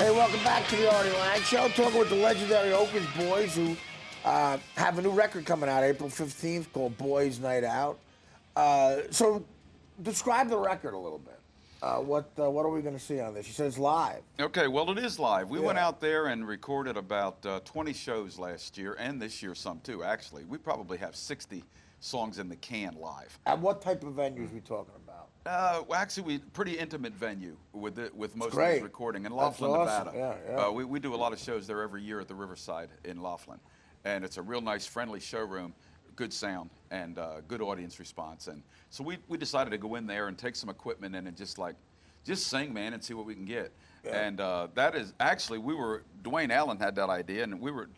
everybody. Welcome back to the Artie Lange Show. Talking with the legendary Oakers boys who have a new record coming out April 15th called Boys Night Out. So describe the record a little bit. What are we going to see on this? You said it's live. Okay, well, it is live. We went out there and recorded about 20 shows last year, and this year some too, actually. We probably have 60 songs in the can live. And what type of venues are we talking about? Well, actually, pretty intimate venue with most of great. this recording in Laughlin, awesome. Nevada. Yeah. We do a lot of shows there every year at the Riverside in Laughlin, and it's a real nice, friendly showroom, good sound, and good audience response. And so we decided to go in there and take some equipment in and just sing, man, and see what we can get. Yeah. And that is actually, Dwayne Allen had that idea, and we were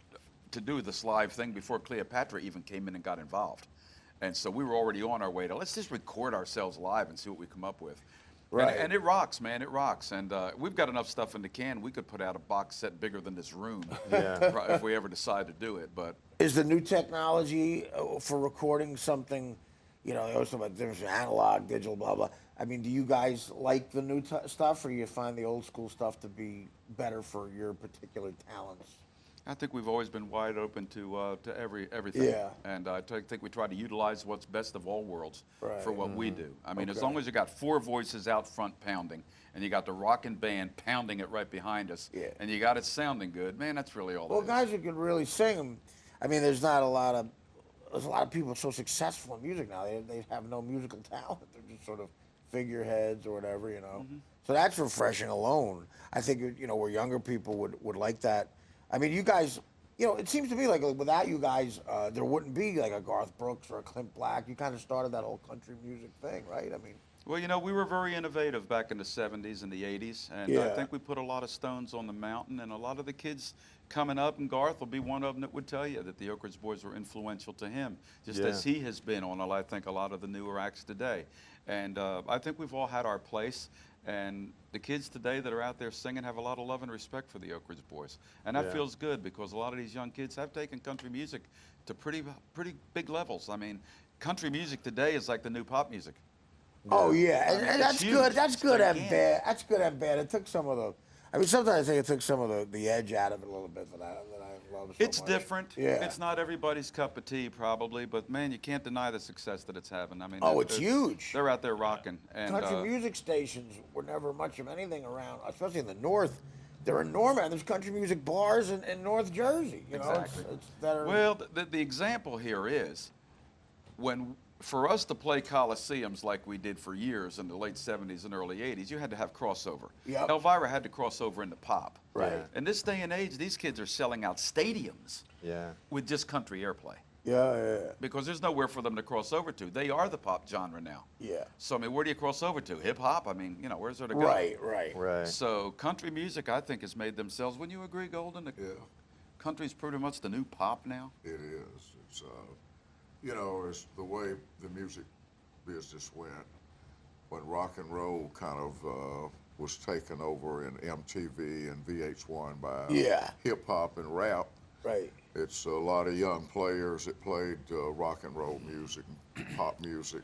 to do this live thing before Cleopatra even came in and got involved. And so we were already on our way to, let's just record ourselves live and see what we come up with. Right. And it rocks, man, it rocks. And we've got enough stuff in the can, we could put out a box set bigger than this room if we ever decide to do it. But is the new technology for recording something, you know, there's about difference between analog, digital, blah, blah. I mean, do you guys like the new stuff, or do you find the old school stuff to be better for your particular talents? I think we've always been wide open to everything. Yeah. And I think we try to utilize what's best of all worlds for what we do. I mean, as Okay. long as you got four voices out front pounding, and you got the rockin' band pounding it right behind us, and you got it sounding good, man, that's really all. Well, guys who can really sing, I mean, there's a lot of people so successful in music now. They have no musical talent. They're just sort of figureheads or whatever, you know. So that's refreshing alone. I think, you know, where younger people would like that. I mean, you guys, you know, it seems to me like without you guys, there wouldn't be like a Garth Brooks or a Clint Black. You kind of started that whole country music thing, right? I mean, well, you know, we were very innovative back in the 70s and the 80s, and I think we put a lot of stones on the mountain, and a lot of the kids coming up, and Garth will be one of them that would tell you that the Oakers boys were influential to him, just as he has been on, I think, a lot of the newer acts today. And I think we've all had our place, and the kids today that are out there singing have a lot of love and respect for the Oakers boys. And that feels good, because a lot of these young kids have taken country music to pretty big levels. I mean, country music today is like the new pop music. oh yeah, and that's huge. good. That's It's good and gigantic. bad. That's good and bad. It took some of the, I mean, sometimes I think it took some of the edge out of it a little bit that I love so It's much. different. Yeah. It's not everybody's cup of tea, probably, but man, you can't deny the success that it's having. I mean, Oh, it's huge. They're out there rocking. And Country music stations were never much of anything around, especially in the North. They're enormous. There's country music bars in North Jersey. You know, Exactly. it's that are, Well, the example here is for us to play coliseums like we did for years in the late 70s and early 80s, you had to have crossover. Yep. Elvira had to cross over into pop. Right. In this day and age, these kids are selling out stadiums with just country airplay, yeah. because there's nowhere for them to cross over to. They are the pop genre now. Yeah. So, I mean, where do you cross over to? Hip hop? I mean, you know, where's there to go? Right. So country music, I think, has made themselves. Wouldn't you agree, Golden? Yeah, Country's pretty much the new pop now. it is. It's you know, it's the way the music business went when rock and roll kind of was taken over in MTV and VH1 by hip hop and rap. Right. It's a lot of young players that played rock and roll music, and pop music.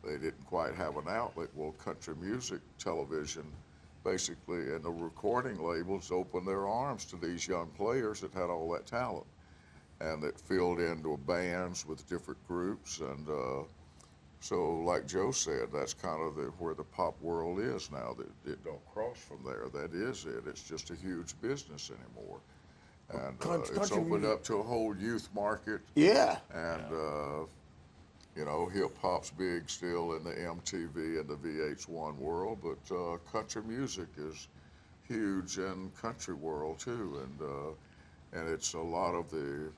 They didn't quite have an outlet. Well, country music television, basically, and the recording labels opened their arms to these young players that had all that talent, and that filled into bands with different groups. And so, like Joe said, that's kind of where the pop world is now. That it don't cross from there. That is it. It's just a huge business anymore. And it's opened up to a whole youth market. Yeah. And, you know, hip hop's big still in the MTV and the VH1 world, but country music is huge in country world too. And it's a lot of the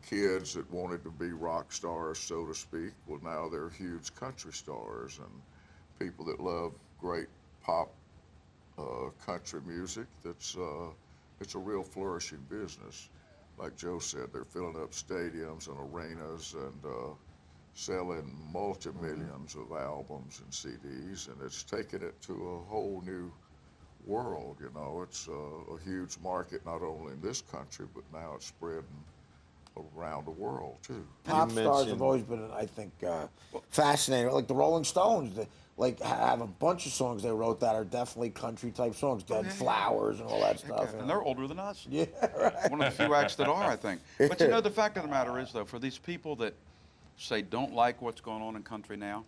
kids that wanted to be rock stars, so to speak. Well, now they're huge country stars, and people that love great pop country music. It's a real flourishing business. Like Joe said, they're filling up stadiums and arenas and selling multi-millions of albums and CDs, and it's taken it to a whole new world. You know, it's a huge market not only in this country, but now it's spreading around the world too. Pop stars have always been, I think, fascinating. Like the Rolling Stones. A like have a bunch of songs they wrote that are definitely country type songs, Dead Flowers and all that stuff. And they're older than us. Yeah, right. One of the few acts that are, I think. But you know, the fact of the matter is, though, for these people that say don't like what's going on in country now,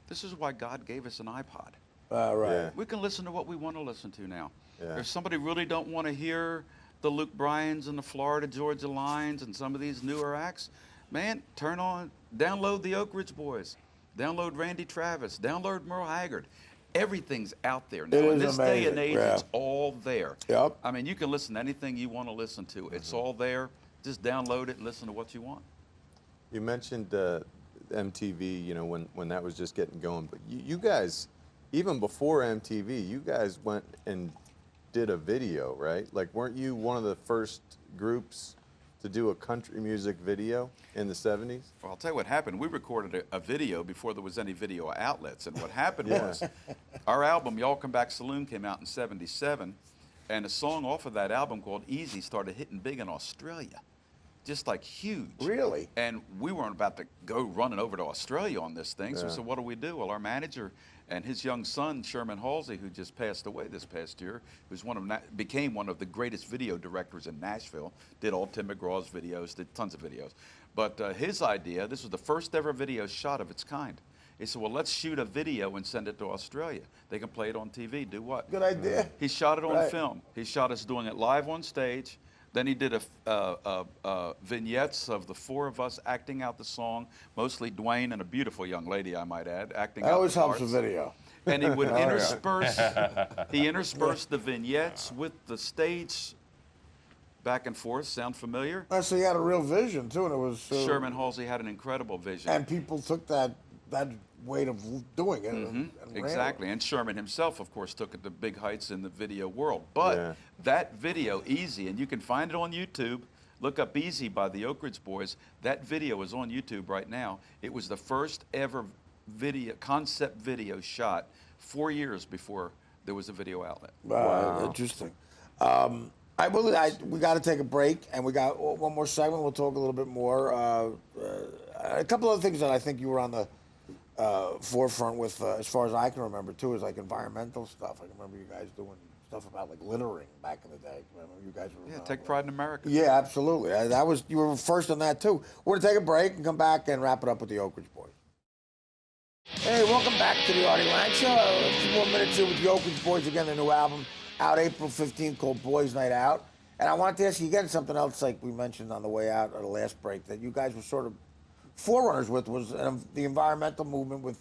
this is why God gave us an iPod. Right. Yeah. We can listen to what we want to listen to now. Yeah. If somebody really don't want to hear the Luke Bryans and the Florida Georgia Lines and some of these newer acts, man, download the Oak Ridge Boys, download Randy Travis, download Merle Haggard. Everything's out there now. It In is this day and amazing, age, yeah. it's all there. Yep. I mean, you can listen to anything you want to listen to. It's all there. Just download it and listen to what you want. You mentioned MTV, you know, when that was just getting going. But you guys, even before MTV, you guys went and did a video, right? Like, weren't you one of the first groups to do a country music video in the 70s? Well, I'll tell you what happened. We recorded a video before there was any video outlets. And what happened was our album, Y'all Come Back Saloon, came out in '77. And a song off of that album called Easy started hitting big in Australia. Just like huge. Really? And we weren't about to go running over to Australia on this thing. So we said, what do we do? Well, our manager and his young son, Sherman Halsey, who just passed away this past year, who's became one of the greatest video directors in Nashville, did all Tim McGraw's videos, did tons of videos. But his idea, this was the first ever video shot of its kind. He said, well, let's shoot a video and send it to Australia. They can play it on TV. Do what? Good idea. He shot it on Right. film. He shot us doing it live on stage. Then he did vignettes of the four of us acting out the song, mostly Dwayne and a beautiful young lady, I might add, acting That out always the helps parts. a video. And he would intersperse, the vignettes with the stage back and forth. Sound familiar? So you had a real vision too, and it was Sherman Halsey had an incredible vision. and people took that weight of doing it. And ran Exactly. And Sherman himself, of course, took it to big heights in the video world. But that video, Easy, and you can find it on YouTube. Look up Easy by the Oak Ridge Boys. That video is on YouTube right now. It was the first ever concept video shot 4 years before there was a video outlet. Interesting. We got to take a break, and we got one more segment. We'll talk a little bit more. A couple other things that I think you were on the forefront with, as far as I can remember, too, is like environmental stuff. I can remember you guys doing stuff about like littering back in the day. Remember you guys were Take pride in America. Yeah, absolutely. You were first on that too. We're gonna take a break and come back and wrap it up with the Oak Ridge Boys. Hey, welcome back to the Artie Lange Show. A few more minutes here with the Oak Ridge Boys again. Their new album out April 15th called Boys Night Out. And I wanted to ask you again something else, like we mentioned on the way out or the last break, that you guys were sort of forerunners with, was the environmental movement with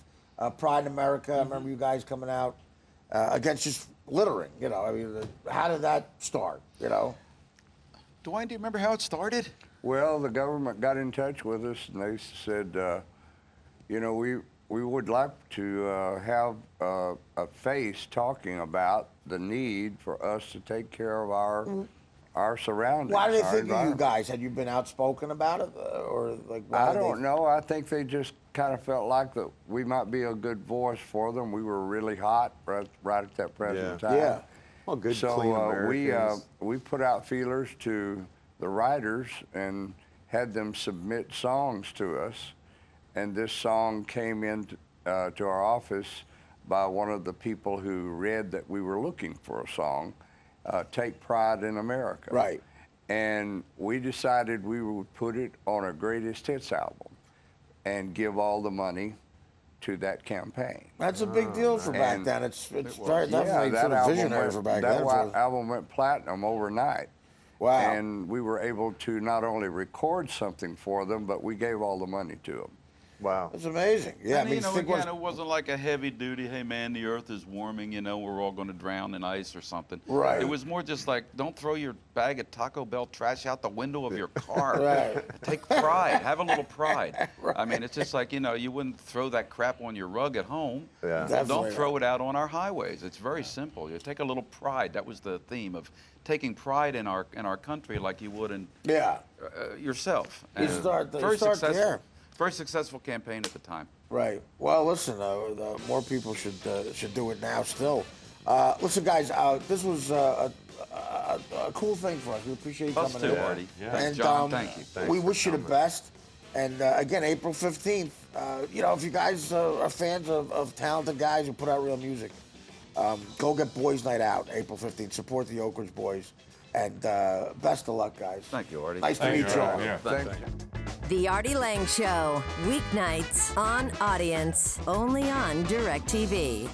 Pride in America. I remember you guys coming out against just littering. You know, I mean, how did that start? You know, Dwayne, do you remember how it started? Well, the government got in touch with us and they said, you know, we would like to have a face talking about the need for us to take care of our surroundings. why did they our think of you environment. guys? Had you been outspoken about it, or like? Why I did don't know. I think they just kind of felt like that we might be a good voice for them. We were really hot right at that present time. Yeah. Well, good, So clean Americans. we put out feelers to the writers and had them submit songs to us. And this song came in to our office by one of the people who read that we were looking for a song, Take Pride in America. Right. And we decided we would put it on a greatest hits album and give all the money to that campaign. That's a big deal for back And then. It's very definitely that sort of album visionary went, for back that then. album went platinum overnight. Wow. And we were able to not only record something for them, but we gave all the money to them. Wow. It's amazing. Yeah, And, I mean, you know, think again, it wasn't like a heavy duty, hey man, the earth is warming, you know, we're all going to drown in ice or something. Right. It was more just like, don't throw your bag of Taco Bell trash out the window of your car. Right. Take pride. Have a little pride. Right. I mean, it's just like, you know, you wouldn't throw that crap on your rug at home. Yeah. Well, Definitely don't throw it out on our highways. It's very simple. You take a little pride. That was the theme of taking pride in our country like you would in Yeah. yourself. You And start very there. successful. Very successful campaign at the time. Right. Well, listen, more people should do it now still. Listen, guys, this was a cool thing for us. We appreciate you Us coming too, in. Artie. Yeah. And John, thank you. we wish you the best. And again, April 15th, you know, if you guys are fans of talented guys who put out real music, go get Boys Night Out, April 15th. Support the Oak Ridge Boys. And best of luck, guys. Thank you, Artie. Nice to meet you all. Yeah. Thank you. The Artie Lange Show, weeknights on Audience, only on DirecTV.